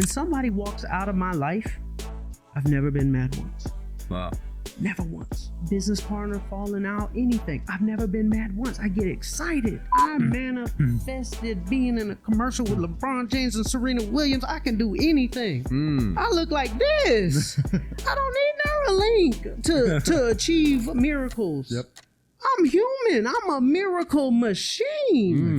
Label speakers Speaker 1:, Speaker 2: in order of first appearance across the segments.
Speaker 1: When somebody walks out of my life, I've never been mad once.
Speaker 2: Wow.
Speaker 1: Never once. Business partner falling out, anything. I've never been mad once. I get excited. I manifested being in a commercial with LeBron James and Serena Williams. I can do anything. I look like this. I don't need Neuralink to achieve miracles.
Speaker 3: Yep.
Speaker 1: I'm human. I'm a miracle machine.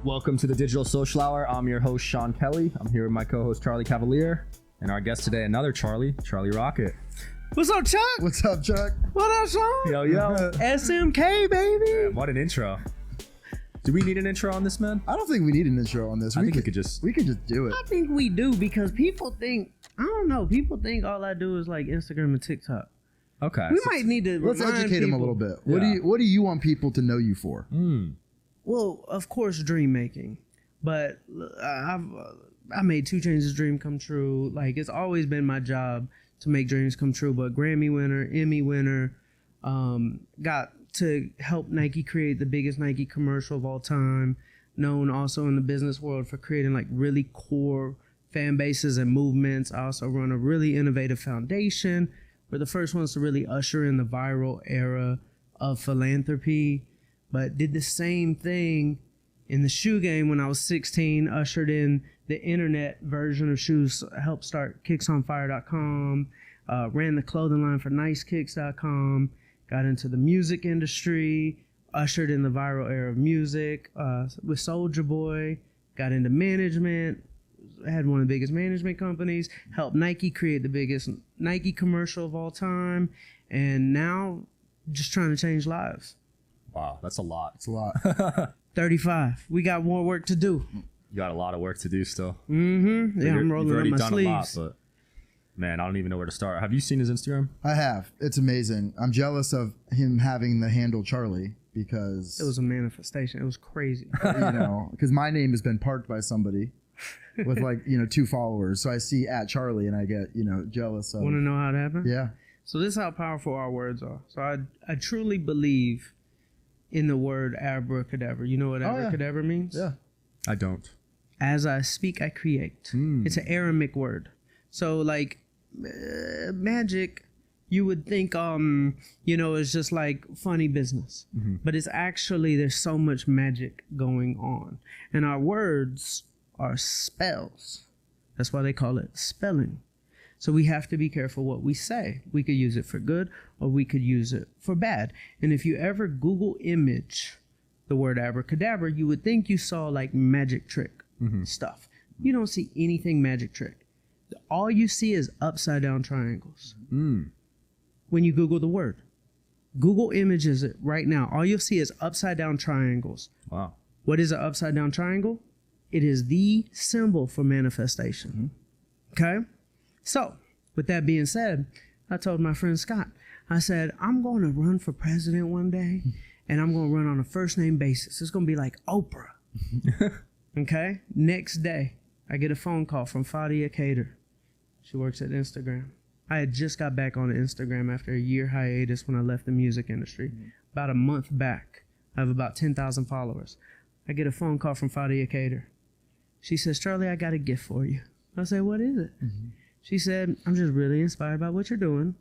Speaker 2: Welcome to the Digital Social Hour. I'm your host, Sean Kelly. I'm here with my co-host, Charlie Cavalier. And our guest today, another Charlie Rocket.
Speaker 1: What's up, Chuck?
Speaker 3: What's up, Chuck?
Speaker 1: What up, Sean?
Speaker 2: Yo, yo.
Speaker 1: SMK, baby.
Speaker 2: Man, what an intro. Do we need an intro on this, man?
Speaker 3: I don't think we need an intro on this.
Speaker 2: I think we could just
Speaker 3: do it.
Speaker 1: I think we do because people think, I don't know, people think all I do is like Instagram and TikTok.
Speaker 2: Okay.
Speaker 1: We might need to
Speaker 3: Let's educate them a little bit.
Speaker 2: Yeah.
Speaker 3: What do you want people to know you for?
Speaker 1: Well, of course, dream making, but I made 2 Chainz's dream come true. Like, it's always been my job to make dreams come true. But Grammy winner, Emmy winner, got to help Nike create the biggest Nike commercial of all time. Known also in the business world for creating like really core fan bases and movements. I also run a really innovative foundation. We're the first ones to really usher in the viral era of philanthropy. But did the same thing in the shoe game when I was 16, ushered in the internet version of shoes, helped start kicksonfire.com, ran the clothing line for nicekicks.com, got into the music industry, ushered in the viral era of music with Soulja Boy, got into management, had one of the biggest management companies, helped Nike create the biggest Nike commercial of all time, and now just trying to change lives.
Speaker 2: Wow, that's a lot.
Speaker 3: It's a lot.
Speaker 1: 35. We got more work to do.
Speaker 2: You got a lot of work to do still.
Speaker 1: Mm-hmm. Yeah, I'm rolling up my sleeves.
Speaker 2: A lot, but man, I don't even know where to start. Have you seen his Instagram?
Speaker 3: I have. It's amazing. I'm jealous of him having the handle Charlie because
Speaker 1: it was a manifestation. It was crazy.
Speaker 3: Because my name has been parked by somebody with 2 followers. So I see @ Charlie and I get, jealous of.
Speaker 1: Want to know how it happened?
Speaker 3: Yeah.
Speaker 1: So this is how powerful our words are. So I truly believe in the word abracadabra. You know what abracadabra means?
Speaker 3: Yeah.
Speaker 2: I don't.
Speaker 1: As I speak, I create. It's an Aramaic word. So like magic, you would think, it's just like funny business. But it's actually, there's so much magic going on. And our words are spells. That's why they call it spelling. So we have to be careful what we say. We could use it for good or we could use it for bad. And if you ever Google image the word abracadabra, you would think you saw like magic trick stuff. You don't see anything magic trick. All you see is upside down triangles. When you Google the word. Google images it right now. All you'll see is upside down triangles.
Speaker 2: Wow.
Speaker 1: What is an upside down triangle? It is the symbol for manifestation. Okay? So, with that being said, I told my friend Scott, I said, I'm going to run for president one day, and I'm going to run on a first name basis. It's going to be like Oprah. Okay? Next day, I get a phone call from Fadia Cater. She works at Instagram. I had just got back on Instagram after a year hiatus when I left the music industry. About a month back, I have about 10,000 followers. I get a phone call from Fadia Cater. She says, Charlie, I got a gift for you. I say, what is it? She said, I'm just really inspired by what you're doing.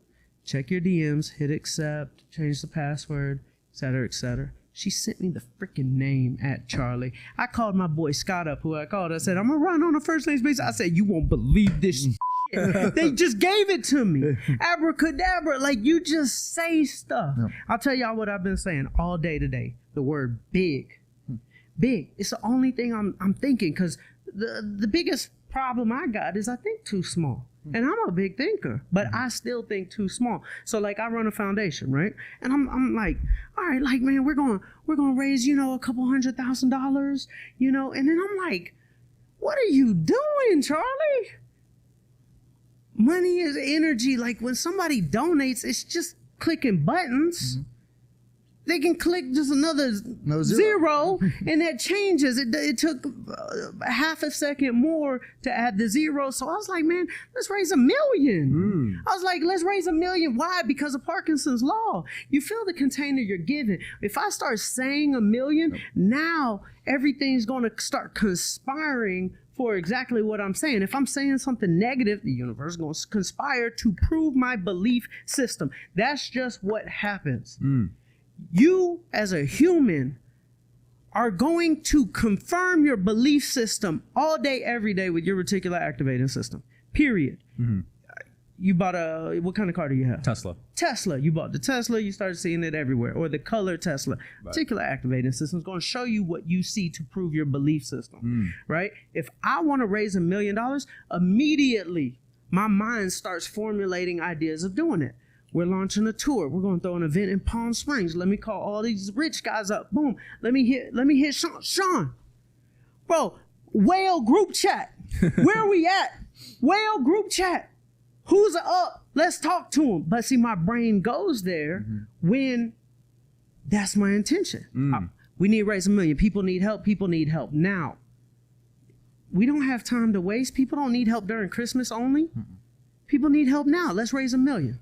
Speaker 1: Check your DMs, hit accept, change the password, etc., etc. She sent me the freaking name @ Charlie. I called my boy Scott up, who I called. I said, I'm going to run on a first name basis. I said, you won't believe this shit. They just gave it to me. Abracadabra, like you just say stuff. Yep. I'll tell y'all what I've been saying all day today. The word big. Big. It's the only thing I'm thinking, because the biggest problem I got is I think too small. And I'm a big thinker, but I still think too small. So like I run a foundation, right? And I'm like, all right, like, man, we're going to raise, a couple $100,000, and then I'm like, what are you doing, Charlie? Money is energy. Like when somebody donates, it's just clicking buttons. they can click just another zero and that changes. It took half a second more to add the zero. So I was like, man, let's raise $1 million. I was like, let's raise $1 million. Why? Because of Parkinson's law. You fill the container you're given. If I start saying $1 million, now everything's going to start conspiring for exactly what I'm saying. If I'm saying something negative, the universe is going to conspire to prove my belief system. That's just what happens. You, as a human, are going to confirm your belief system all day, every day with your reticular activating system, period. You bought what kind of car do you have? Tesla. You bought the Tesla, you started seeing it everywhere. Or the color Tesla. Right. Reticular activating system is going to show you what you see to prove your belief system, right? If I want to raise $1 million, immediately my mind starts formulating ideas of doing it. We're launching a tour. We're going to throw an event in Palm Springs. Let me call all these rich guys up. Boom. Let me hit Sean. Bro, whale group chat. Where are we at? Whale group chat. Who's up? Let's talk to him. But see, my brain goes there when that's my intention. We need to raise $1 million. People need help. People need help now. We don't have time to waste. People don't need help during Christmas only. People need help now. Let's raise $1 million.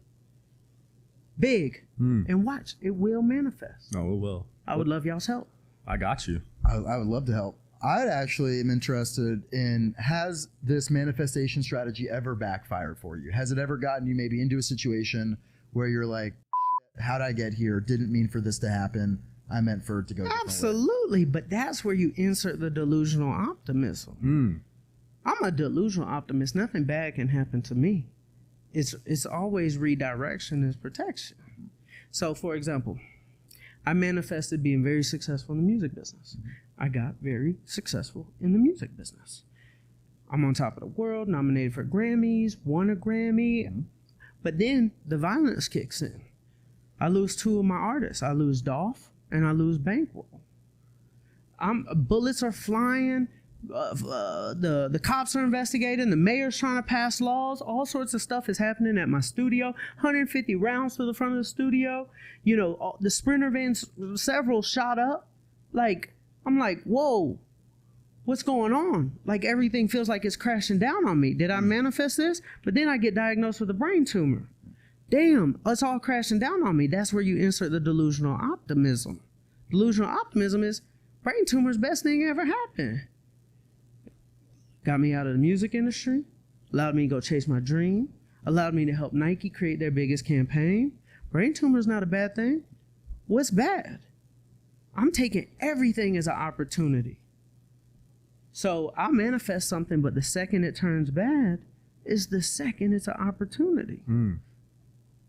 Speaker 1: Big. And watch, it will manifest.
Speaker 2: No, it will.
Speaker 1: I would love y'all's help.
Speaker 2: I got you.
Speaker 3: I would love to help. I actually am interested in, has this manifestation strategy ever backfired for you? Has it ever gotten you maybe into a situation where you're like, how'd I get here? Didn't mean for this to happen. I meant for it to go.
Speaker 1: Absolutely. But that's where you insert the delusional optimism. I'm a delusional optimist. Nothing bad can happen to me. It's always redirection is protection. So, for example, I manifested being very successful in the music business. I got very successful in the music business. I'm on top of the world, nominated for Grammys, won a Grammy. But then the violence kicks in. I lose 2 of my artists. I lose Dolph and I lose Bankroll. Bullets are flying. The cops are investigating. The mayor's trying to pass laws. All sorts of stuff is happening at my studio. 150 rounds to the front of the studio. You know, the Sprinter vans, several shot up. Like, I'm like, whoa, what's going on? Like, everything feels like it's crashing down on me. Did I manifest this? But then I get diagnosed with a brain tumor. Damn, it's all crashing down on me. That's where you insert the delusional optimism. Delusional optimism is brain tumor's best thing ever happened. Got me out of the music industry, allowed me to go chase my dream, allowed me to help Nike create their biggest campaign. Brain tumor is not a bad thing. What's bad? I'm taking everything as an opportunity. So I'll manifest something, but the second it turns bad is the second it's an opportunity.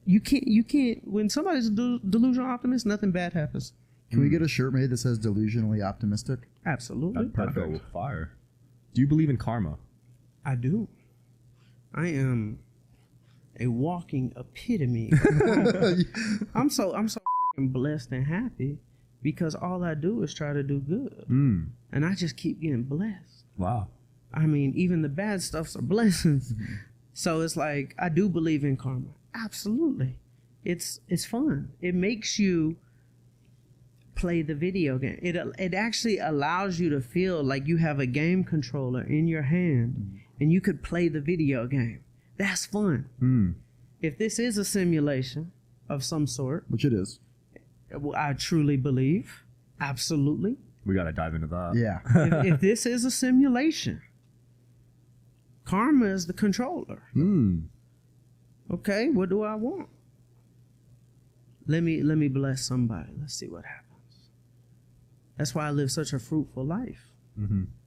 Speaker 1: You can't, when somebody's a delusional optimist, nothing bad happens.
Speaker 3: Can we get a shirt made that says delusionally optimistic?
Speaker 1: Absolutely.
Speaker 2: That'd go with fire. Do you believe in karma?
Speaker 1: I do. I am a walking epitome. I'm so freaking blessed and happy because all I do is try to do good. And I just keep getting blessed.
Speaker 2: Wow.
Speaker 1: I mean, even the bad stuff's are blessings. So it's like, I do believe in karma. Absolutely. It's fun. It makes you play the video game. It actually allows you to feel like you have a game controller in your hand and you could play the video game. That's fun. If this is a simulation of some sort,
Speaker 3: which it is,
Speaker 1: I truly believe, absolutely.
Speaker 2: We got to dive into that.
Speaker 3: Yeah.
Speaker 1: if this is a simulation, karma is the controller. Okay, what do I want? Let me bless somebody. Let's see what happens. That's why I live such a fruitful life.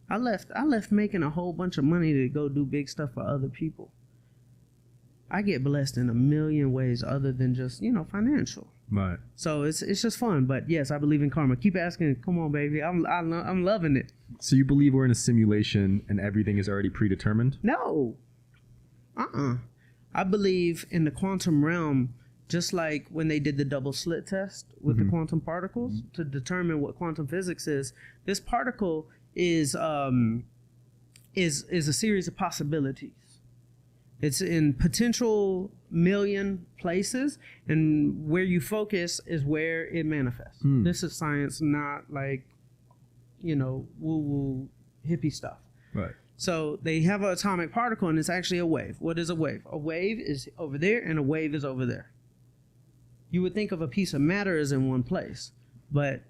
Speaker 1: I left making a whole bunch of money to go do big stuff for other people. I get blessed in a million ways other than just, financial.
Speaker 2: Right.
Speaker 1: So it's just fun. But yes, I believe in karma. Keep asking. Come on, baby. I'm loving it.
Speaker 2: So you believe we're in a simulation and everything is already predetermined?
Speaker 1: No. I believe in the quantum realm, just like when they did the double slit test with the quantum particles to determine what quantum physics is. This particle is a series of possibilities. It's in potential million places, and where you focus is where it manifests. This is science, not like, woo-woo hippie stuff.
Speaker 2: Right.
Speaker 1: So they have an atomic particle, and it's actually a wave. What is a wave? A wave is over there, and a wave is over there. You would think of a piece of matter as in one place, but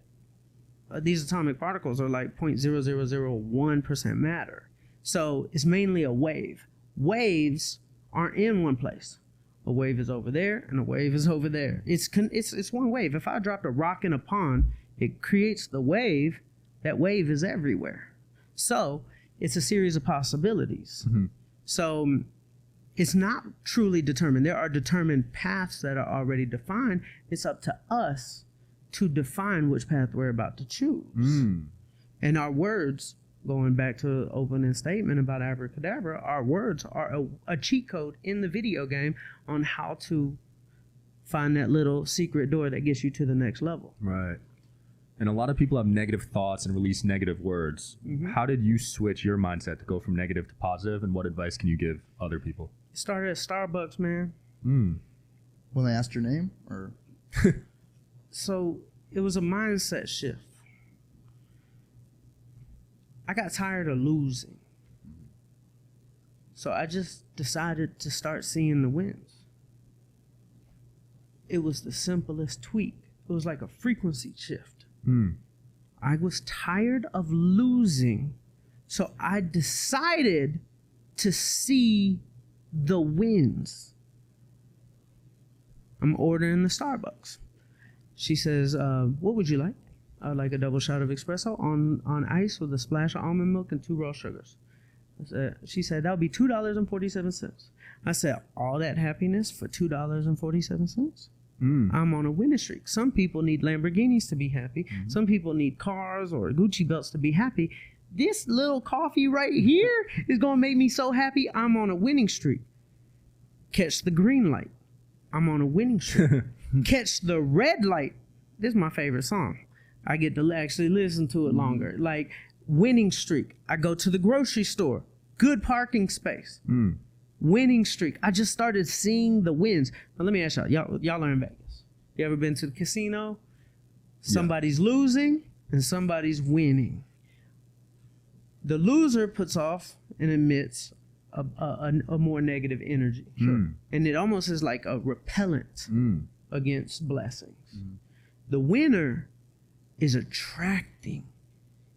Speaker 1: these atomic particles are like 0.0001% matter. So it's mainly a wave. Waves aren't in one place. A wave is over there, and a wave is over there. It's one wave. If I dropped a rock in a pond, it creates the wave. That wave is everywhere. So it's a series of possibilities. So it's not truly determined. There are determined paths that are already defined. It's up to us to define which path we're about to choose. And our words, going back to the opening statement about abracadabra, our words are a cheat code in the video game on how to find that little secret door that gets you to the next level.
Speaker 2: Right. And a lot of people have negative thoughts and release negative words. How did you switch your mindset to go from negative to positive, and what advice can you give other people?
Speaker 1: It started at Starbucks, man.
Speaker 3: When they asked your name, or
Speaker 1: So it was a mindset shift. I got tired of losing. So I just decided to start seeing the wins. It was the simplest tweak. It was like a frequency shift. I was tired of losing, so I decided to see the wins. I'm ordering the Starbucks. She says, what would you like? I would like a double shot of espresso on ice with a splash of almond milk and 2 raw sugars. She said, that would be $2.47. I said, all that happiness for $2.47? I'm on a winning streak. Some people need Lamborghinis to be happy. Some people need cars or Gucci belts to be happy. This little coffee right here is going to make me so happy. I'm on a winning streak. Catch the green light. I'm on a winning streak. Catch the red light. This is my favorite song. I get to actually listen to it longer. Like, winning streak. I go to the grocery store. Good parking space. Winning streak. I just started seeing the wins. Now let me ask y'all are in Vegas. You ever been to the casino? Somebody's losing and somebody's winning. The loser puts off and emits a more negative energy. And it almost is like a repellent against blessings. The winner is attracting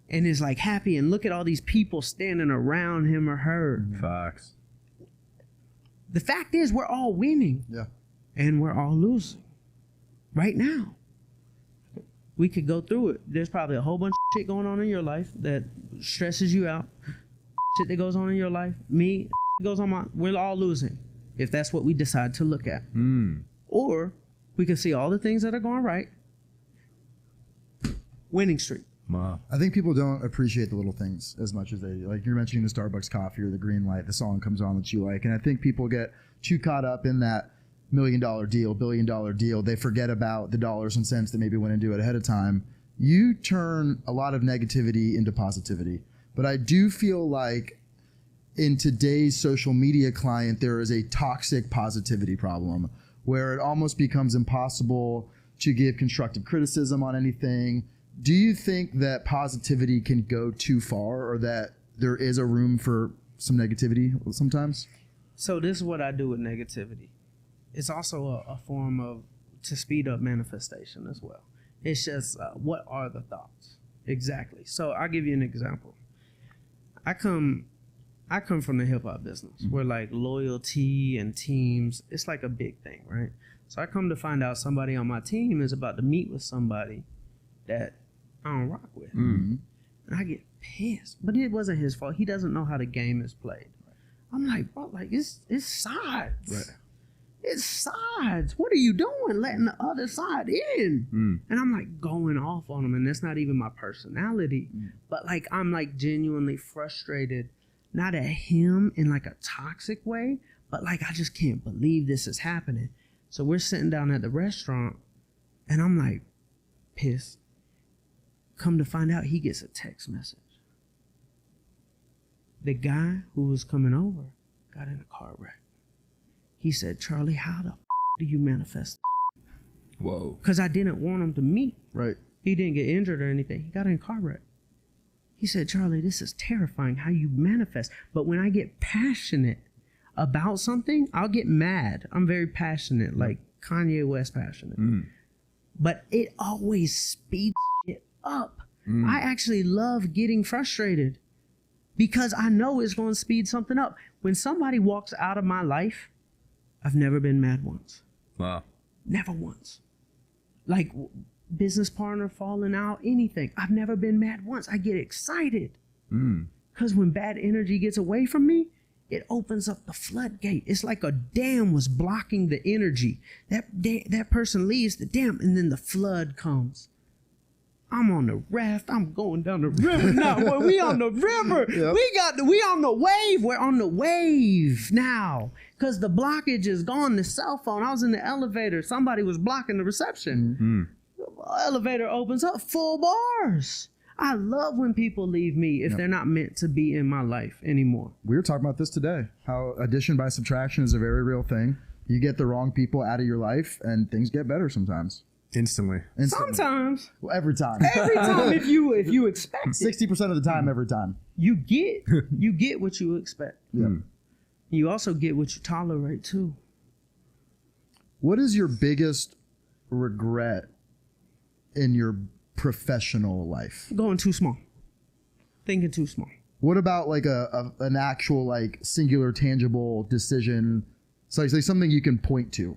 Speaker 1: and is like happy, and look at all these people standing around him or her.
Speaker 2: Facts.
Speaker 1: The fact is, we're all winning.
Speaker 3: Yeah.
Speaker 1: And we're all losing. Right now. We could go through it. There's probably a whole bunch of shit going on in your life that stresses you out. Shit that goes on in your life. Me, goes on we're all losing. If that's what we decide to look at. Or we can see all the things that are going right. Winning streak.
Speaker 2: Wow.
Speaker 3: I think people don't appreciate the little things as much as they do. Like you're mentioning the Starbucks coffee or the green light, the song comes on that you like. And I think people get too caught up in that $1 million deal, $1 billion deal. They forget about the dollars and cents that maybe went into it ahead of time. You turn a lot of negativity into positivity. But I do feel like in today's social media client, there is a toxic positivity problem where it almost becomes impossible to give constructive criticism on anything. Do you think that positivity can go too far, or that there is a room for some negativity sometimes?
Speaker 1: So this is what I do with negativity. It's also a form of to speed up manifestation as well. It's just what are the thoughts? Exactly. So I'll give you an example. I come from the hip hop business where like loyalty and teams, it's like a big thing, right? So I come to find out somebody on my team is about to meet with somebody that I don't rock with. And I get pissed. But it wasn't his fault. He doesn't know how the game is played. I'm like, bro, like it's sides.
Speaker 2: Right.
Speaker 1: It's sides. What are you doing letting the other side in? And I'm like going off on him, and that's not even my personality. But like I'm like genuinely frustrated, not at him in like a toxic way, but like I just can't believe this is happening. So we're sitting down at the restaurant, and I'm like pissed. Come to find out, he gets a text message. The guy who was coming over got in a car wreck. He said, Charlie, how the do you manifest?
Speaker 2: Whoa.
Speaker 1: Because I didn't want him to meet.
Speaker 3: Right.
Speaker 1: He didn't get injured or anything. He got in a car wreck. He said, Charlie, this is terrifying how you manifest. But when I get passionate about something, I'll get mad. I'm very passionate, like Kanye West passionate. But it always speeds it up. I actually love getting frustrated because I know it's going to speed something up. When somebody walks out of my life, I've never been mad once.
Speaker 2: Wow.
Speaker 1: Never once. Like business partner falling out, anything. I've never been mad once. I get excited. Because when bad energy gets away from me, it opens up the floodgate. It's like a dam was blocking the energy. That person leaves the dam, and then the flood comes. I'm on the raft. I'm going down the river now. Boy, we on the river. Yep. We on the wave. We're on the wave now. Because the blockage is gone. The cell phone. I was in the elevator. Somebody was blocking the reception. The elevator opens up. Full bars. I love when people leave me if they're not meant to be in my life anymore. We
Speaker 3: were talking about this today. How addition by subtraction is a very real thing. You get the wrong people out of your life and things get better sometimes.
Speaker 2: Instantly.
Speaker 1: Sometimes.
Speaker 3: Well, every time.
Speaker 1: Every time if you expect
Speaker 3: 60% of the time, every time.
Speaker 1: You get what you expect.
Speaker 3: Yeah.
Speaker 1: You also get what you tolerate too.
Speaker 3: What is your biggest regret in your professional life?
Speaker 1: Going too small. Thinking too small.
Speaker 3: What about like an actual like singular tangible decision? So like something you can point to.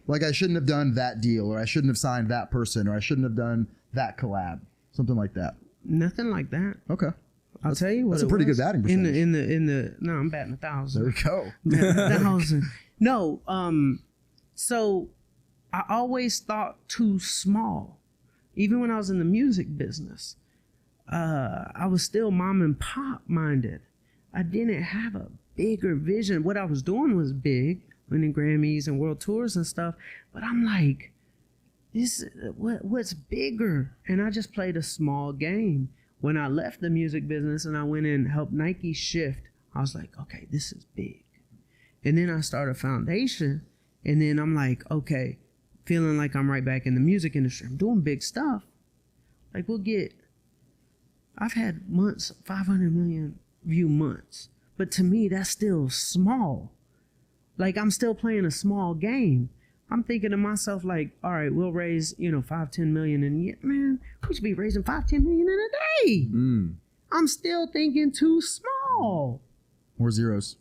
Speaker 3: Like I shouldn't have done that deal, or I shouldn't have signed that person, or I shouldn't have done that collab. Something like that.
Speaker 1: Nothing like that.
Speaker 3: Okay.
Speaker 1: I'll tell you what.
Speaker 3: That's a pretty good batting percentage.
Speaker 1: No, I'm batting 1,000.
Speaker 3: There we go.
Speaker 1: Batting 1,000. No, so I always thought too small. Even when I was in the music business, I was still mom and pop minded. I didn't have a bigger vision. What I was doing was big, winning Grammys and world tours and stuff. But I'm like, what's bigger? And I just played a small game. When I left the music business and I went in and helped Nike shift, I was like, okay, this is big. And then I started a foundation. And then I'm like, okay, feeling like I'm right back in the music industry. I'm doing big stuff. Like I've had months, 500 million view months. But to me, that's still small. Like I'm still playing a small game. I'm thinking to myself like, all right, we'll raise, 5-10 million in a year. Man, we should be raising 5-10 million in a day. I'm still thinking too small.
Speaker 3: More zeros.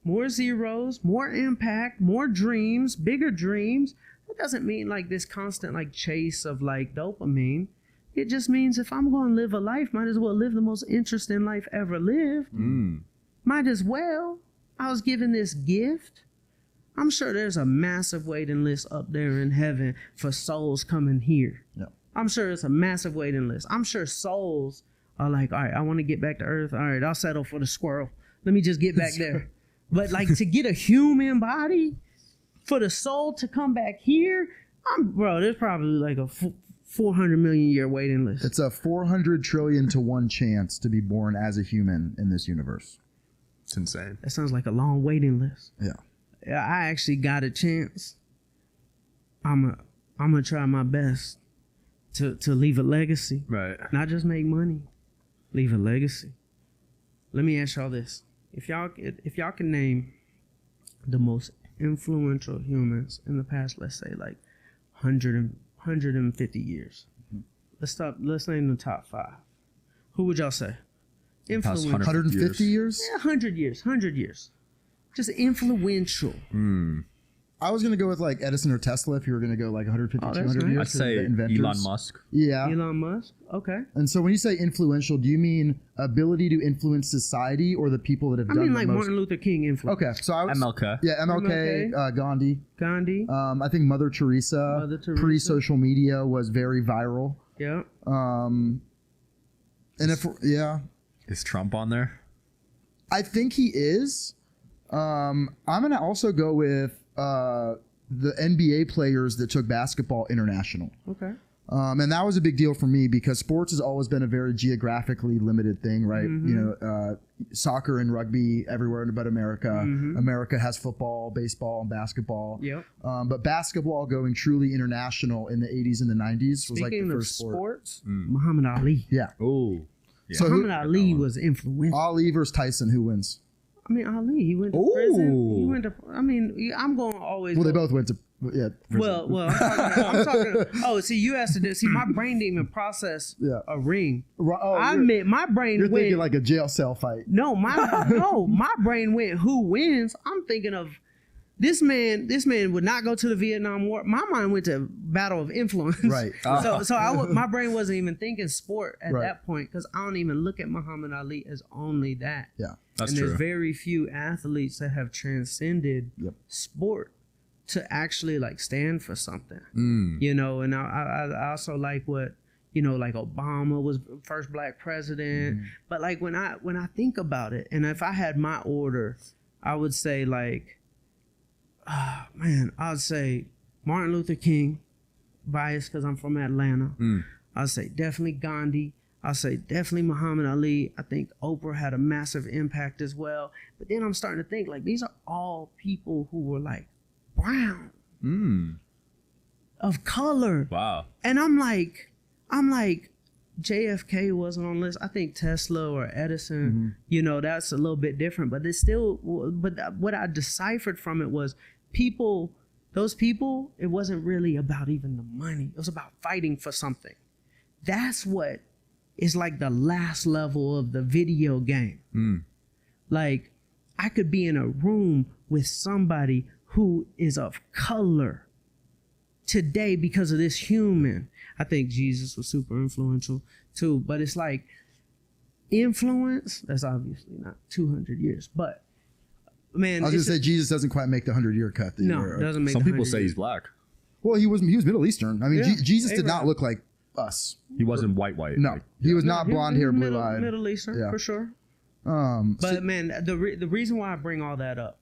Speaker 1: More zeros, more impact, more dreams, bigger dreams. It doesn't mean like this constant like chase of like dopamine. It just means if I'm going to live a life, might as well live the most interesting life ever lived. Might as well. I was given this gift. I'm sure there's a massive waiting list up there in heaven for souls coming here.
Speaker 3: Yeah.
Speaker 1: I'm sure it's a massive waiting list. I'm sure souls are like, all right, I want to get back to earth. All right, I'll settle for the squirrel. Let me just get back there. But like to get a human body, for the soul to come back here, there's probably like a 400 million year waiting list.
Speaker 3: It's a 400 trillion to 1 chance to be born as a human in this universe.
Speaker 2: It's insane.
Speaker 1: That sounds like a long waiting list.
Speaker 3: Yeah.
Speaker 1: I actually got a chance. I'm gonna try my best to leave a legacy.
Speaker 2: Right.
Speaker 1: Not just make money. Leave a legacy. Let me ask y'all this. If y'all can name the most influential humans in the past, let's say like 150 years. Let's name the top 5. Who would y'all say? Influential.
Speaker 3: 150 years?
Speaker 1: Yeah, 100 years. Just influential.
Speaker 3: I was going to go with like Edison or Tesla if you were going to go like 150, 200 years.
Speaker 2: I'd say Elon Musk.
Speaker 3: Yeah.
Speaker 1: Elon Musk? Okay.
Speaker 3: And so when you say influential, do you mean ability to influence society or the people that have done the most?
Speaker 1: I mean like Martin Luther King influence.
Speaker 3: Okay. So I was...
Speaker 2: MLK.
Speaker 3: Yeah, MLK. Gandhi. I think Mother Teresa. Pre-social media was very viral.
Speaker 1: Yeah.
Speaker 3: And if... Yeah.
Speaker 2: Is Trump on there?
Speaker 3: I think he is. I'm going to also go with the NBA players that took basketball international.
Speaker 1: Okay.
Speaker 3: And that was a big deal for me because sports has always been a very geographically limited thing, right? Soccer and rugby everywhere but America. America has football, baseball, and basketball.
Speaker 1: Yep.
Speaker 3: But basketball going truly international in the 80s and the 90s was like the first
Speaker 1: sports, Muhammad Ali.
Speaker 3: Yeah.
Speaker 2: Oh. Yeah.
Speaker 3: So
Speaker 1: Muhammad Ali was influential.
Speaker 3: Ali versus Tyson, who wins?
Speaker 1: I mean, Ali, he went to prison. He went to, I mean, I'm going to always.
Speaker 3: Well, they both went to, prison.
Speaker 1: Well, I'm talking. Oh, see, you asked to do. See, my brain didn't even process a ring. I admit, my brain
Speaker 3: you're
Speaker 1: went.
Speaker 3: Thinking like a jail cell fight.
Speaker 1: No, my brain went. Who wins? I'm thinking of this man. This man would not go to the Vietnam War. My mind went to battle of influence.
Speaker 3: Right.
Speaker 1: My brain wasn't even thinking sport at that point because I don't even look at Muhammad Ali as only that.
Speaker 3: Yeah.
Speaker 2: That's
Speaker 1: and
Speaker 2: true.
Speaker 1: There's very few athletes that have transcended sport to actually like stand for something, you know. And I also like what, you know, like Obama was first black president, but like when I think about it, and if I had my order, I would say like, I'd say Martin Luther King, biased because I'm from Atlanta. I'd say definitely Gandhi. I'll say definitely Muhammad Ali. I think Oprah had a massive impact as well. But then I'm starting to think like these are all people who were like brown, of color.
Speaker 2: Wow.
Speaker 1: And I'm like, JFK wasn't on the list. I think Tesla or Edison, you know, that's a little bit different. But it's still, but what I deciphered from it was those people, it wasn't really about even the money. It was about fighting for something. That's what is like the last level of the video game. Like I could be in a room with somebody who is of color today because of this human. I think Jesus was super influential too, but it's like influence, that's obviously not 200 years, but man.
Speaker 3: I was going to say Jesus doesn't quite make the 100-year cut.
Speaker 1: Doesn't make.
Speaker 2: Some people say he's black.
Speaker 3: Well, he was Middle Eastern. I mean, Jesus did not look like us.
Speaker 2: He wasn't white.
Speaker 3: No, he was not blonde hair, blue eyed.
Speaker 1: Middle Eastern for sure. But man, the reason why I bring all that up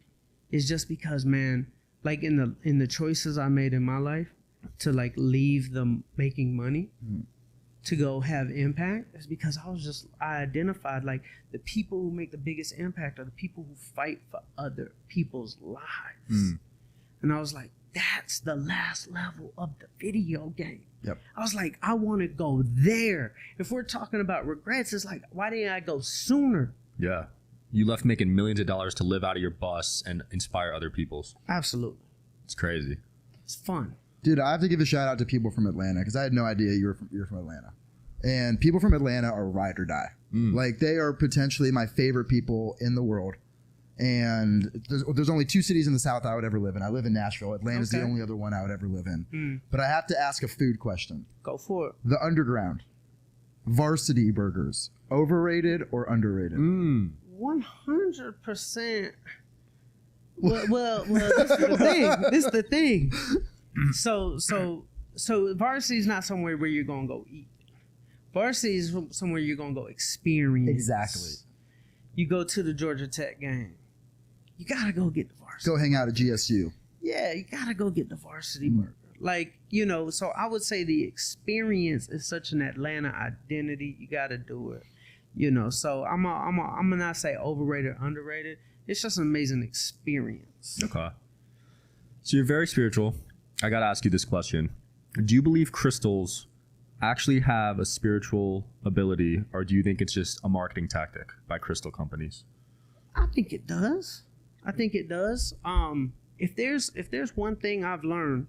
Speaker 1: is just because, man, like in the choices I made in my life to like leave them making money to go have impact is because I identified like the people who make the biggest impact are the people who fight for other people's lives. And I was like, that's the last level of the video game.
Speaker 3: Yep.
Speaker 1: I was like, I want to go there. If we're talking about regrets, it's like, why didn't I go sooner?
Speaker 2: Yeah. You left making millions of dollars to live out of your bus and inspire other people's.
Speaker 1: Absolutely.
Speaker 2: It's crazy.
Speaker 1: It's fun.
Speaker 3: Dude, I have to give a shout out to people from Atlanta because I had no idea you're from Atlanta. And people from Atlanta are ride or die. Like they are potentially my favorite people in the world. And there's only 2 cities in the South I would ever live in. I live in Nashville. Atlanta's the only other one I would ever live in. But I have to ask a food question.
Speaker 1: Go for it.
Speaker 3: The Underground, Varsity Burgers, overrated or underrated?
Speaker 1: 100%. Well, this is the thing. So Varsity is not somewhere where you're gonna go eat. Varsity is somewhere you're gonna go experience.
Speaker 3: Exactly.
Speaker 1: You go to the Georgia Tech game. You gotta go get the Varsity.
Speaker 3: Go hang out at GSU.
Speaker 1: Yeah, you gotta go get the Varsity Burger. Like, you know, so I would say the experience is such an Atlanta identity. You gotta do it. You know, so I'm gonna not say overrated or underrated. It's just an amazing experience.
Speaker 2: Okay. So you're very spiritual. I got to ask you this question. Do you believe crystals actually have a spiritual ability, or do you think it's just a marketing tactic by crystal companies?
Speaker 1: I think it does. If there's one thing I've learned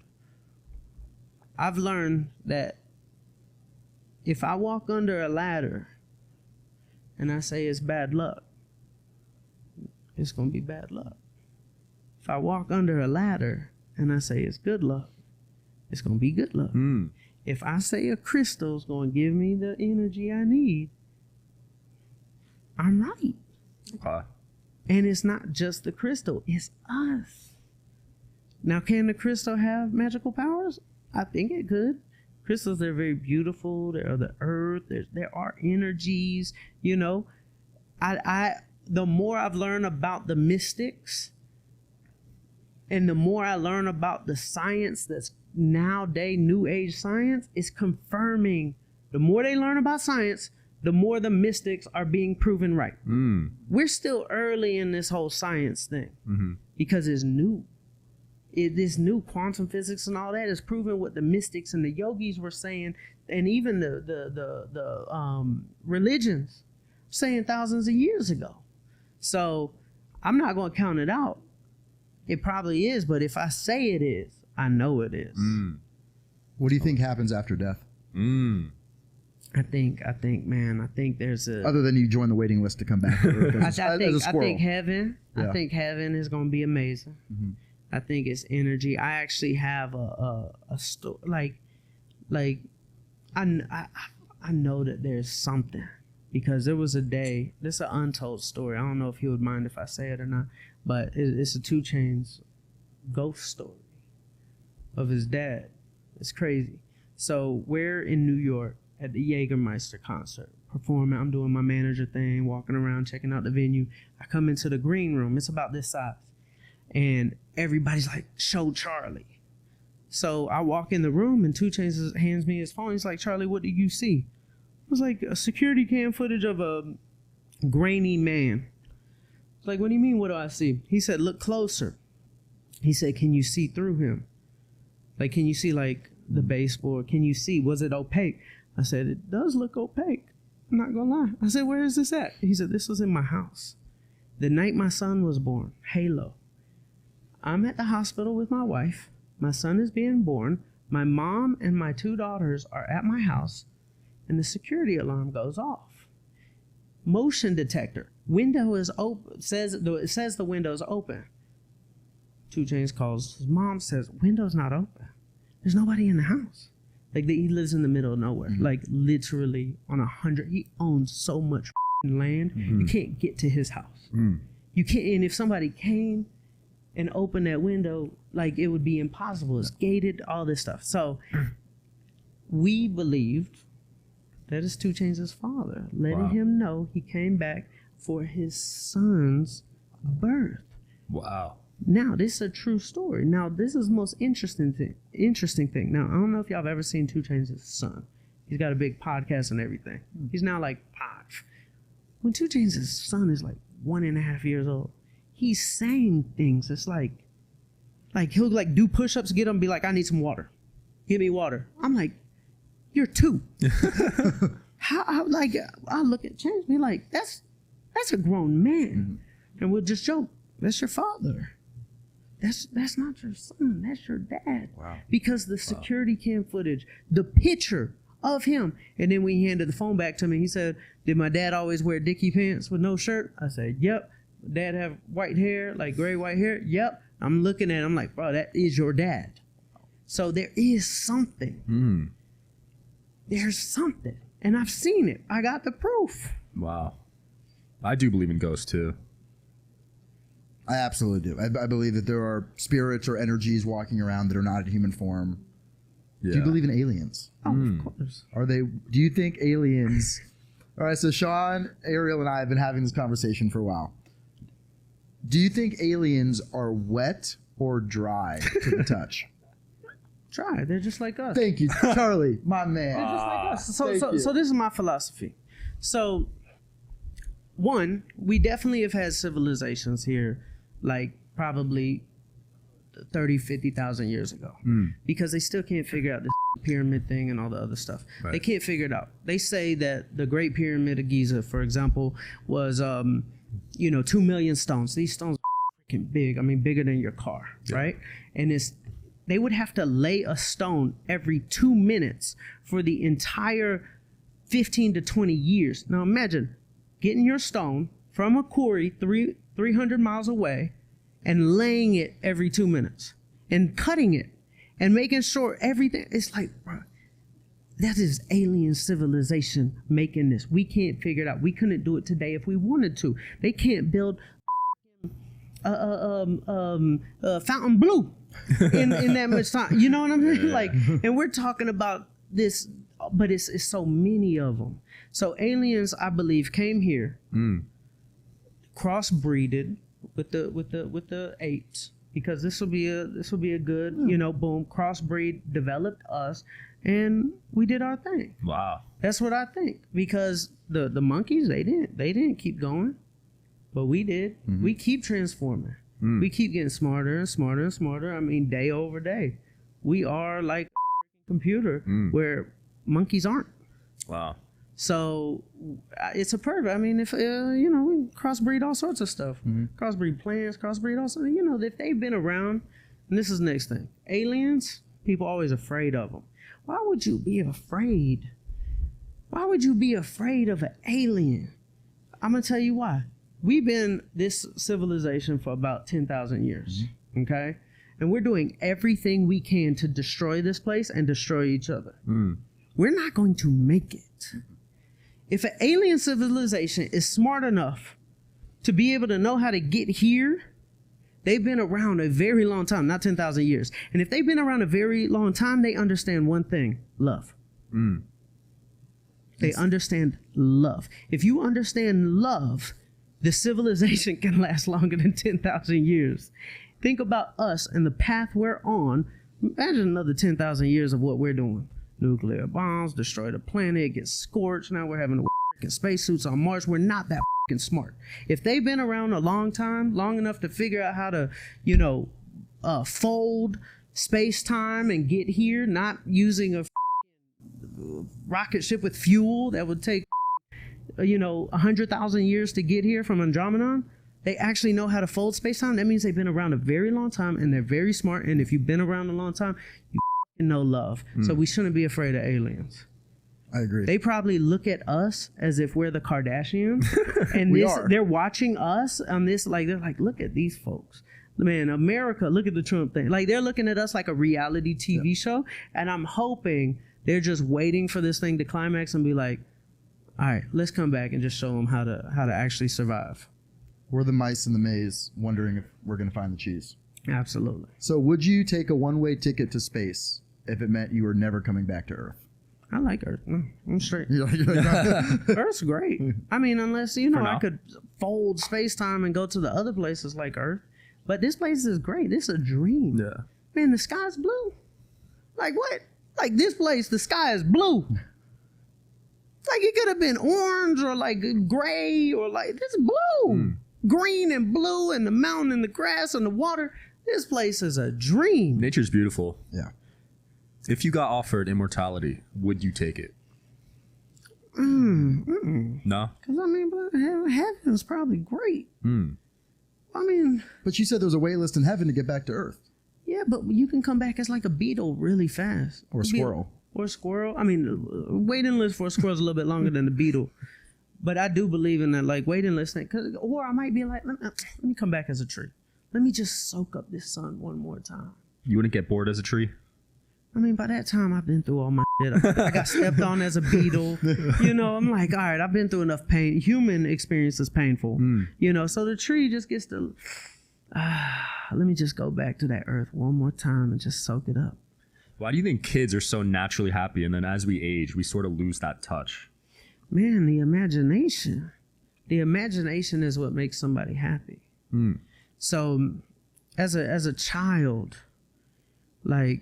Speaker 1: that if I walk under a ladder and I say it's bad luck, it's going to be bad luck. If I walk under a ladder and I say it's good luck, it's going to be good luck. If I say a crystal's going to give me the energy I need, I'm right.
Speaker 2: Okay.
Speaker 1: And it's not just the crystal, it's us. Now, can the crystal have magical powers? I think it could. Crystals, they're very beautiful. They're the earth. There are energies, you know. The more I've learned about the mystics and the more I learn about the science that's nowadays new age science is confirming. The more they learn about science, the more the mystics are being proven right. We're still early in this whole science thing because it's new. This new quantum physics and all that is proving what the mystics and the yogis were saying, and even the religions saying thousands of years ago. So I'm not going to count it out. It probably is, but if I say it is, I know it is.
Speaker 3: What do you think happens after death?
Speaker 1: I think, man, I think there's a.
Speaker 3: Other than you join the waiting list to come back.
Speaker 1: I think heaven. Yeah. I think heaven is going to be amazing. I think it's energy. I actually have a story. I know that there's something, because there was a day. This is an untold story. I don't know if he would mind if I say it or not, but it's a 2 Chainz ghost story of his dad. It's crazy. So we're in New York at the Jägermeister concert, performing. I'm doing my manager thing, walking around, checking out the venue. I come into the green room. It's about this size. And everybody's like, show Charlie. So I walk in the room and 2 Chainz hands me his phone. He's like, Charlie, what do you see? It was like a security cam footage of a grainy man. It's like, what do you mean, what do I see? He said, look closer. He said, can you see through him? Like, can you see like the baseboard? Can you see? Was it opaque? I said, it does look opaque. I'm not gonna lie. I said, where is this at? He said, this was in my house. The night my son was born, Halo. I'm at the hospital with my wife. My son is being born. My mom and my 2 daughters are at my house, and the security alarm goes off. Motion detector. Window is open. It says the window's open. 2 Chainz calls his mom, says, window's not open. There's nobody in the house. Like, he lives in the middle of nowhere. Like, literally on 100. He owns so much land. You can't get to his house. You can't. And if somebody came and opened that window, like, it would be impossible. It's gated, all this stuff. So we believed that it's 2 Chainz' father, letting him know he came back for his son's birth.
Speaker 2: Wow.
Speaker 1: Now, this is a true story. Now, this is the most interesting thing. Now, I don't know if y'all have ever seen 2 Chainz' son. He's got a big podcast and everything. He's now like 5. When 2 Chainz' son is like 1.5 years old, he's saying things. It's like he'll like do push-ups, get him, be like, I need some water. Give me water. I'm like, you're 2. I look at Chainz, be like, that's a grown man. And we'll just joke, that's your father. That's not your son, that's your dad.
Speaker 2: Wow.
Speaker 1: Because the security cam footage, the picture of him. And then when he handed the phone back to me, he said, did my dad always wear dicky pants with no shirt? I said, yep. Dad have white hair, like gray white hair? Yep. I'm looking at him like, bro, that is your dad. So there is something. There's something. And I've seen it. I got the proof.
Speaker 2: Wow. I do believe in ghosts too.
Speaker 3: I absolutely do. I believe that there are spirits or energies walking around that are not in human form. Yeah. Do you believe in aliens?
Speaker 1: Oh, of course.
Speaker 3: Do you think aliens... All right, so Sean, Ariel, and I have been having this conversation for a while. Do you think aliens are wet or dry to the touch?
Speaker 1: Dry. They're just like us.
Speaker 3: Thank you, Charlie, my man.
Speaker 1: They're just like us. So this is my philosophy. So, one, we definitely have had civilizations here, like probably 30, 50,000 years ago, because they still can't figure out this pyramid thing and all the other stuff. Right. They can't figure it out. They say that the Great Pyramid of Giza, for example, was 2 million stones. These stones are freaking big. I mean, bigger than your car, right? And they would have to lay a stone every 2 minutes for the entire 15 to 20 years. Now imagine getting your stone from a quarry 300 miles away and laying it every 2 minutes and cutting it and making sure everything. It's like, bro, that is alien civilization making this. We can't figure it out. We couldn't do it today if we wanted to. They can't build Fountain Blue in that much time. You know what I'm saying? Like, and we're talking about this, but it's so many of them. So aliens, I believe, came here, crossbreeded with the apes, because this will be a good, boom, crossbreed developed us, and we did our thing.
Speaker 2: Wow.
Speaker 1: That's what I think, because the monkeys, they didn't keep going, but we did. Mm-hmm. We keep transforming. We keep getting smarter and smarter and smarter. I mean, day over day, we are like a computer where monkeys aren't.
Speaker 2: Wow.
Speaker 1: So it's a pervert. I mean, if we crossbreed all sorts of stuff, crossbreed plants, crossbreed also. If they've been around, and this is the next thing, aliens. People are always afraid of them. Why would you be afraid? Why would you be afraid of an alien? I'm gonna tell you why. We've been this civilization for about 10,000 years. Okay, and we're doing everything we can to destroy this place and destroy each other. We're not going to make it. If an alien civilization is smart enough to be able to know how to get here, they've been around a very long time, not 10,000 years. And if they've been around a very long time, they understand one thing, love. They understand love. If you understand love, the civilization can last longer than 10,000 years. Think about us and the path we're on. Imagine another 10,000 years of what we're doing. Nuclear bombs, destroy the planet, get scorched. Now we're having freaking spacesuits on Mars. We're not that fucking smart. If they've been around a long time, long enough to figure out how to, fold space-time and get here, not using a rocket ship with fuel that would take, 100,000 years to get here from Andromeda, they actually know how to fold space-time. That means they've been around a very long time and they're very smart. And if you've been around a long time, you know love. So we shouldn't be afraid of aliens.
Speaker 3: I agree.
Speaker 1: They probably look at us as if we're the Kardashians, and they're watching us on this. Like they're like, look at these folks, man. America, look at the Trump thing. Like they're looking at us like a reality TV show, and I'm hoping they're just waiting for this thing to climax and be like, all right, let's come back and just show them how to actually survive.
Speaker 3: We're the mice in the maze, wondering if we're going to find the cheese.
Speaker 1: Absolutely.
Speaker 3: So, would you take a one-way ticket to space if it meant you were never coming back to Earth?
Speaker 1: I like Earth. No, I'm straight. Earth's great. I mean, unless, I could fold space-time and go to the other places like Earth. But this place is great. This is a dream.
Speaker 2: Yeah.
Speaker 1: Man, the sky's blue. Like what? Like this place, the sky is blue. Like it could have been orange or like gray or like, it's blue. Green and blue and the mountain and the grass and the water. This place is a dream.
Speaker 2: Nature's beautiful.
Speaker 3: Yeah.
Speaker 2: If you got offered immortality, would you take it? No?
Speaker 1: Because, heaven's probably great.
Speaker 3: But you said there was a wait list in heaven to get back to Earth.
Speaker 1: Yeah, but you can come back as like a beetle really fast.
Speaker 3: Or a squirrel.
Speaker 1: Or a squirrel. Waiting list for a squirrel is a little bit longer than the beetle. But I do believe in that, like, waiting list thing. Or I might be like, let me come back as a tree. Let me just soak up this sun one more time.
Speaker 2: You wouldn't get bored as a tree?
Speaker 1: By that time, I've been through all my shit. I got stepped on as a beetle. I'm like, all right, I've been through enough pain. Human experience is painful. So the tree just gets to, let me just go back to that earth one more time and just soak it up.
Speaker 2: Why do you think kids are so naturally happy, and then as we age, we sort of lose that touch?
Speaker 1: Man, the imagination. The imagination is what makes somebody happy. So as a child, like,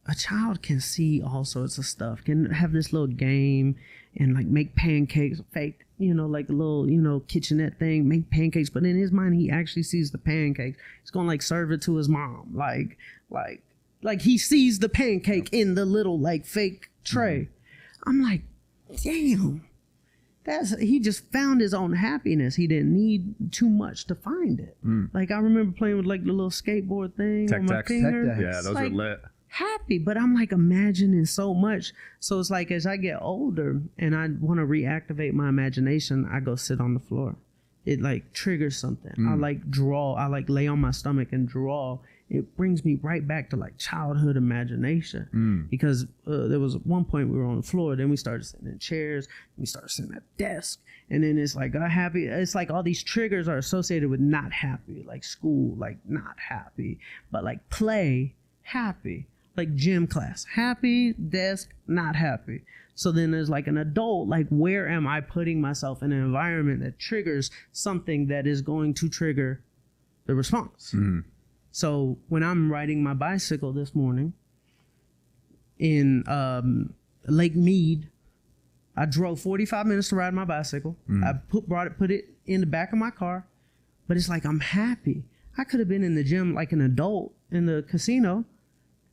Speaker 1: a child can see all sorts of stuff, can have this little game and like make pancakes, fake, like a little, kitchenette thing, make pancakes. But in his mind, he actually sees the pancakes. He's going to like serve it to his mom. Like he sees the pancake in the little like fake tray. I'm like, damn, he just found his own happiness. He didn't need too much to find it. Like I remember playing with like the little skateboard thing on my finger.
Speaker 2: Yeah, those were lit.
Speaker 1: Happy, but I'm like imagining so much. So it's like as I get older and I want to reactivate my imagination, I go sit on the floor. It like triggers something. I like draw. I like lay on my stomach and draw. It brings me right back to like childhood imagination. Because there was one point we were on the floor, then we started sitting in chairs, we started sitting at desk, and then it's like happy. It's like all these triggers are associated with not happy, like school, like not happy, but like play, happy. Like gym class, happy, desk, not happy. So then there's like an adult, like where am I putting myself in an environment that triggers something that is going to trigger the response? So when I'm riding my bicycle this morning in Lake Mead, I drove 45 minutes to ride my bicycle. I put it in the back of my car, but it's like I'm happy. I could have been in the gym like an adult in the casino.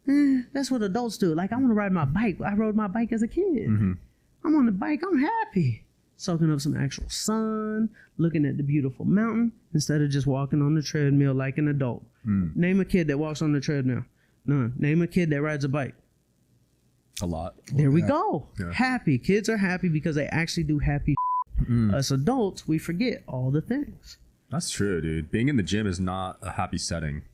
Speaker 1: That's what adults do. Like, I want to ride my bike. I rode my bike as a kid. I'm on the bike. I'm happy. Soaking up some actual sun, looking at the beautiful mountain instead of just walking on the treadmill like an adult. Name a kid that walks on the treadmill. None. Name a kid that rides a bike.
Speaker 2: A lot.
Speaker 1: There we go. Yeah. Happy. Kids are happy because they actually do happy shit. Us adults, we forget all the things.
Speaker 2: That's true, dude. Being in the gym is not a happy setting.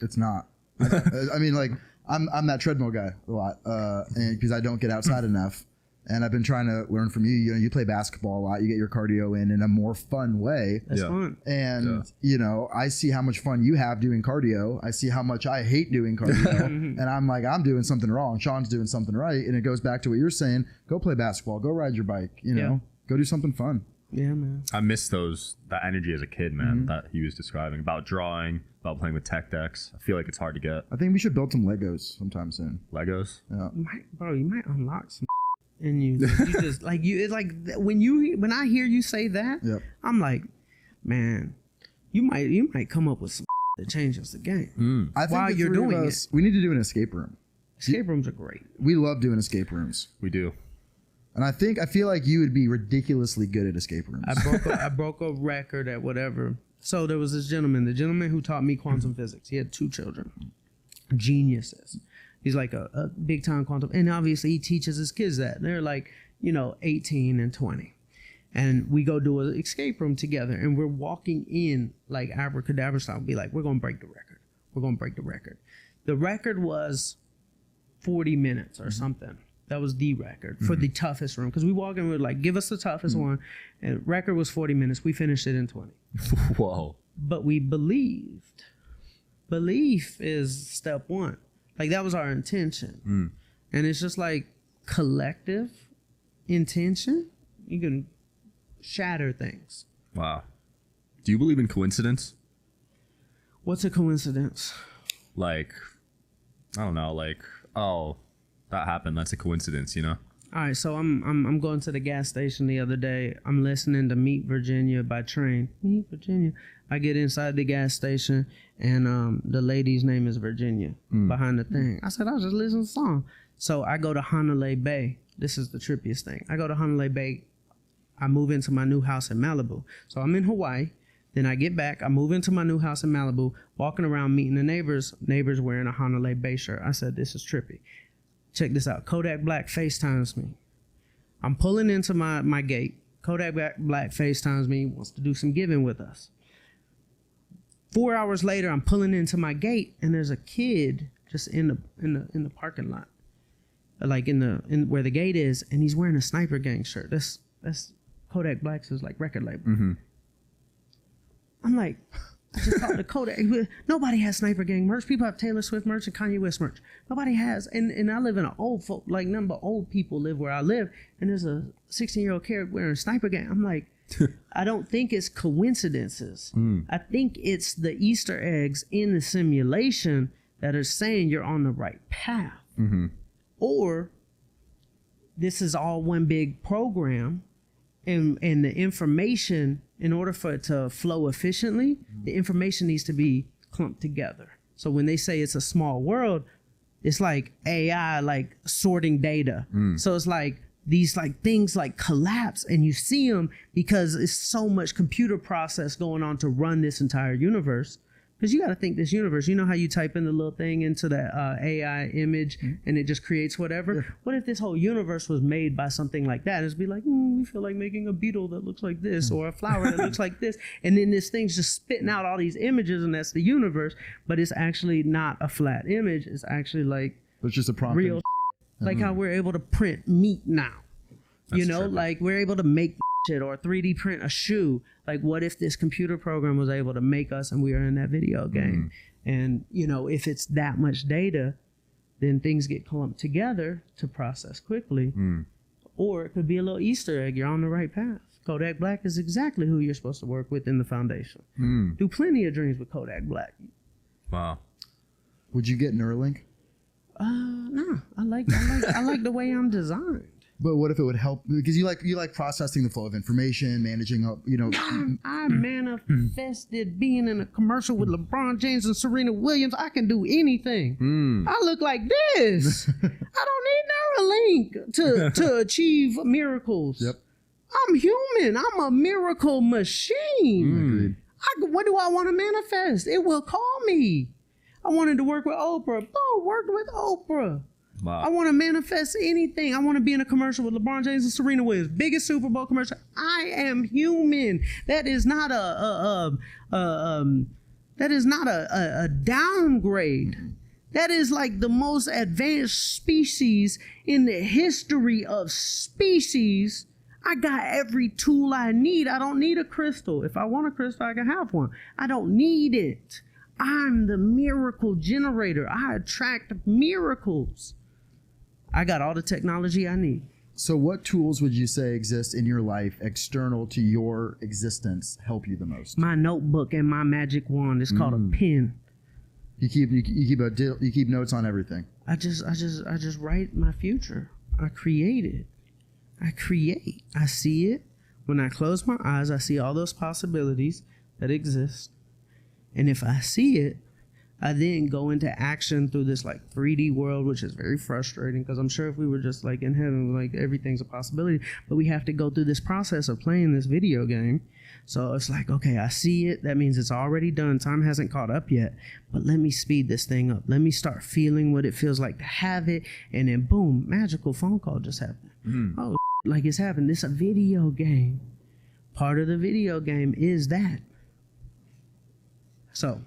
Speaker 3: It's not. I mean, like, I'm that treadmill guy a lot, and because I don't get outside enough. And I've been trying to learn from you. You know, you play basketball a lot. You get your cardio in a more fun way.
Speaker 1: That's fun.
Speaker 3: And, you know, I see how much fun you have doing cardio. I see how much I hate doing cardio. And I'm like, I'm doing something wrong. Sean's doing something right. And it goes back to what you're saying. Go play basketball. Go ride your bike. You know, go do something fun.
Speaker 1: Yeah, man.
Speaker 2: I miss that energy as a kid, man, that he was describing about drawing, about playing with tech decks. I feel like it's hard to get.
Speaker 3: I think we should build some Legos sometime soon.
Speaker 2: Legos?
Speaker 3: Yeah.
Speaker 1: You might unlock some. And you just like it's like when I hear you say that, I'm like, man, you might come up with some that changes the game.
Speaker 3: I think
Speaker 1: while you're doing it,
Speaker 3: we need to do an escape room.
Speaker 1: Escape rooms are great.
Speaker 3: We love doing escape rooms.
Speaker 2: We do.
Speaker 3: And I feel like you would be ridiculously good at escape rooms.
Speaker 1: I broke a record at whatever. So there was this gentleman, the gentleman who taught me quantum physics. He had 2 children, geniuses. He's like a big time quantum. And obviously he teaches his kids that. They're like, 18 and 20. And we go do an escape room together. And we're walking in like abracadabra style. Be like, we're going to break the record. We're going to break the record. The record was 40 minutes or something. That was the record for the toughest room. Because we walk in, we're like, give us the toughest one. And record was 40 minutes. We finished it in 20.
Speaker 2: Whoa.
Speaker 1: But we believed. Belief is step 1. Like, that was our intention. And it's just like collective intention. You can shatter things.
Speaker 2: Wow. Do you believe in coincidence?
Speaker 1: What's a coincidence?
Speaker 2: Like, I don't know, like, oh, that happened. That's a coincidence, you know?
Speaker 1: All right, so I'm going to the gas station the other day. I'm listening to Meet Virginia by train. Meet Virginia. I get inside the gas station, and the lady's name is Virginia behind the thing. I said, I was just listening to a song. So I go to Honolulu Bay. This is the trippiest thing. I go to Honolulu Bay. I move into my new house in Malibu. So I'm in Hawaii. Then I get back. I move into my new house in Malibu, walking around meeting the neighbors. Neighbors wearing a Honolulu Bay shirt. I said, this is trippy. Check this out. Kodak Black FaceTimes me. I'm pulling into my gate. Kodak Black FaceTimes me, wants to do some giving with us. 4 hours later, I'm pulling into my gate, and there's a kid just in the parking lot, like in where the gate is, and he's wearing a Sniper Gang shirt. That's Kodak Black's like record label. I'm like, I just talked to Kodak. Nobody has Sniper Gang merch. People have Taylor Swift merch and Kanye West merch. Nobody has. And I live in an old folk, like none but old people live where I live. And there's a 16-year-old kid wearing Sniper Gang. I'm like, I don't think it's coincidences. I think it's the Easter eggs in the simulation that are saying you're on the right path. Or this is all one big program. And the information, in order for it to flow efficiently, the information needs to be clumped together. So when they say it's a small world, it's like AI, like sorting data. So it's like these like things like collapse, and you see them because it's so much computer process going on to run this entire universe. Because you got to think this universe, you know how you type in the little thing into that AI image and it just creates whatever? Yeah. What if this whole universe was made by something like that? It'd be like, we feel like making a beetle that looks like this or a flower that looks like this. And then this thing's just spitting out all these images, and that's the universe. But it's actually not a flat image. It's actually like
Speaker 3: it's just a prompt
Speaker 1: real like how we're able to print meat now. That's trippy. Like we're able to make shit or 3D print a shoe. Like, what if this computer program was able to make us and we are in that video game? And, if it's that much data, then things get clumped together to process quickly. Or it could be a little Easter egg. You're on the right path. Kodak Black is exactly who you're supposed to work with in the foundation. Do plenty of dreams with Kodak Black.
Speaker 2: Wow.
Speaker 3: Would you get Neuralink?
Speaker 1: No. I like the way I'm designed.
Speaker 3: But what if it would help? Because you like processing the flow of information, managing up,
Speaker 1: I manifested being in a commercial with LeBron James and Serena Williams. I can do anything. I look like this. I don't need Neuralink to achieve miracles.
Speaker 3: Yep.
Speaker 1: I'm human. I'm a miracle machine.
Speaker 3: Agreed.
Speaker 1: What do I want to manifest? It will call me. I wanted to work with Oprah. Boom, worked with Oprah.
Speaker 2: Wow.
Speaker 1: I want to manifest anything. I want to be in a commercial with LeBron James and Serena Williams. Biggest Super Bowl commercial. I am human. That is not a downgrade. That is like the most advanced species in the history of species. I got every tool I need. I don't need a crystal. If I want a crystal, I can have one. I don't need it. I'm the miracle generator. I attract miracles. I got all the technology I need.
Speaker 3: So what tools would you say exist in your life external to your existence help you the most?
Speaker 1: My notebook and my magic wand is called a pen.
Speaker 3: You keep notes on everything.
Speaker 1: I just write my future. I create it. I create. I see it. When I close my eyes, I see all those possibilities that exist. And if I see it, I then go into action through this like 3D world, which is very frustrating because I'm sure if we were just like in heaven, like everything's a possibility, but we have to go through this process of playing this video game. So it's like, okay, I see it. That means it's already done. Time hasn't caught up yet, but let me speed this thing up. Let me start feeling what it feels like to have it. And then boom, magical phone call just happened. Oh, like it's happened. This is a video game. Part of the video game is that. So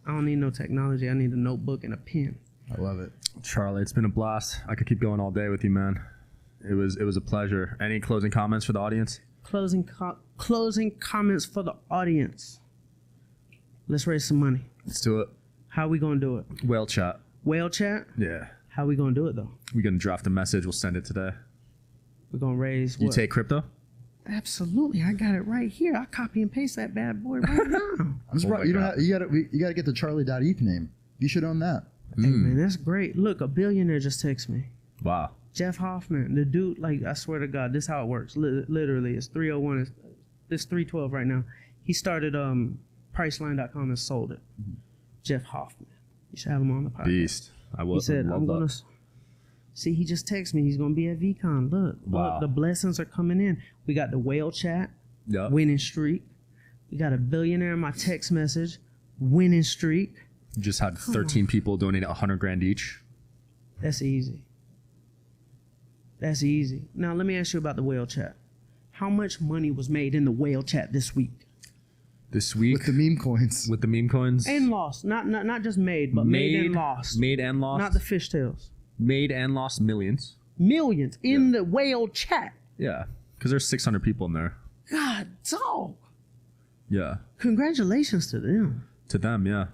Speaker 1: I don't need no technology. I need a notebook and a pen.
Speaker 3: I love it.
Speaker 2: Charlie, it's been a blast. I could keep going all day with you, man. It was a pleasure. Any closing comments for the audience?
Speaker 1: Closing comments for the audience. Let's raise some money.
Speaker 2: Let's do it.
Speaker 1: How are we going to do it?
Speaker 2: Whale chat.
Speaker 1: Whale chat?
Speaker 2: Yeah.
Speaker 1: How are we going to do it, though?
Speaker 2: We're going to draft a message. We'll send it today.
Speaker 1: We're going to raise what?
Speaker 2: You take crypto?
Speaker 1: Absolutely. I got it right here. I'll copy and paste that bad boy right now.
Speaker 3: I'm surprised you got to get the Charlie.eth name. You should own that.
Speaker 1: Hey, man, that's great. Look, a billionaire just texted me.
Speaker 2: Wow.
Speaker 1: Jeff Hoffman, the dude, like, I swear to God, this is how it works. Literally, it's 301. It's 312 right now. He started Priceline.com and sold it. Jeff Hoffman. You should have him on the podcast.
Speaker 2: Beast.
Speaker 1: He said, I'm going to... See, he just texted me. He's going to be at VCon. Look,
Speaker 2: wow.
Speaker 1: Look, the blessings are coming in. We got the whale chat,
Speaker 2: yep.
Speaker 1: Winning streak. We got a billionaire in my text message, winning streak.
Speaker 2: You just had 13 people donate $100,000 each.
Speaker 1: That's easy. That's easy. Now, let me ask you about the whale chat. How much money was made in the whale chat this week?
Speaker 2: This week?
Speaker 3: With the meme coins.
Speaker 2: With the meme coins?
Speaker 1: And lost. Not just made, but made and lost.
Speaker 2: Made and lost?
Speaker 1: Not the fishtails.
Speaker 2: Made and lost millions.
Speaker 1: Millions in the whale chat.
Speaker 2: Yeah, because there's 600 people in there.
Speaker 1: God, dog.
Speaker 2: Yeah.
Speaker 1: Congratulations to them.
Speaker 2: To them, yeah.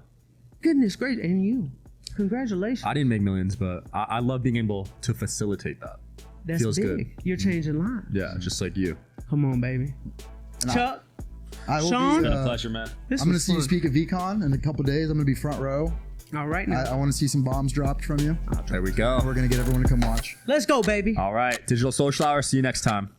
Speaker 1: Goodness gracious, and you. Congratulations.
Speaker 2: I didn't make millions, but I love being able to facilitate that.
Speaker 1: That's
Speaker 2: Feels
Speaker 1: big.
Speaker 2: good.
Speaker 1: You're changing lives.
Speaker 2: Yeah, just like you.
Speaker 1: Come on, baby.
Speaker 3: And
Speaker 1: Chuck.
Speaker 3: I will
Speaker 1: Sean?
Speaker 3: be,
Speaker 2: It's been a pleasure, man.
Speaker 3: I'm going to see you speak at VCon in a couple days. I'm going to be front row.
Speaker 1: All right now.
Speaker 3: I want to see some bombs dropped from you.
Speaker 2: There we go.
Speaker 3: We're going to get everyone to come watch.
Speaker 1: Let's go, baby.
Speaker 2: All right. Digital Social Hour. See you next time.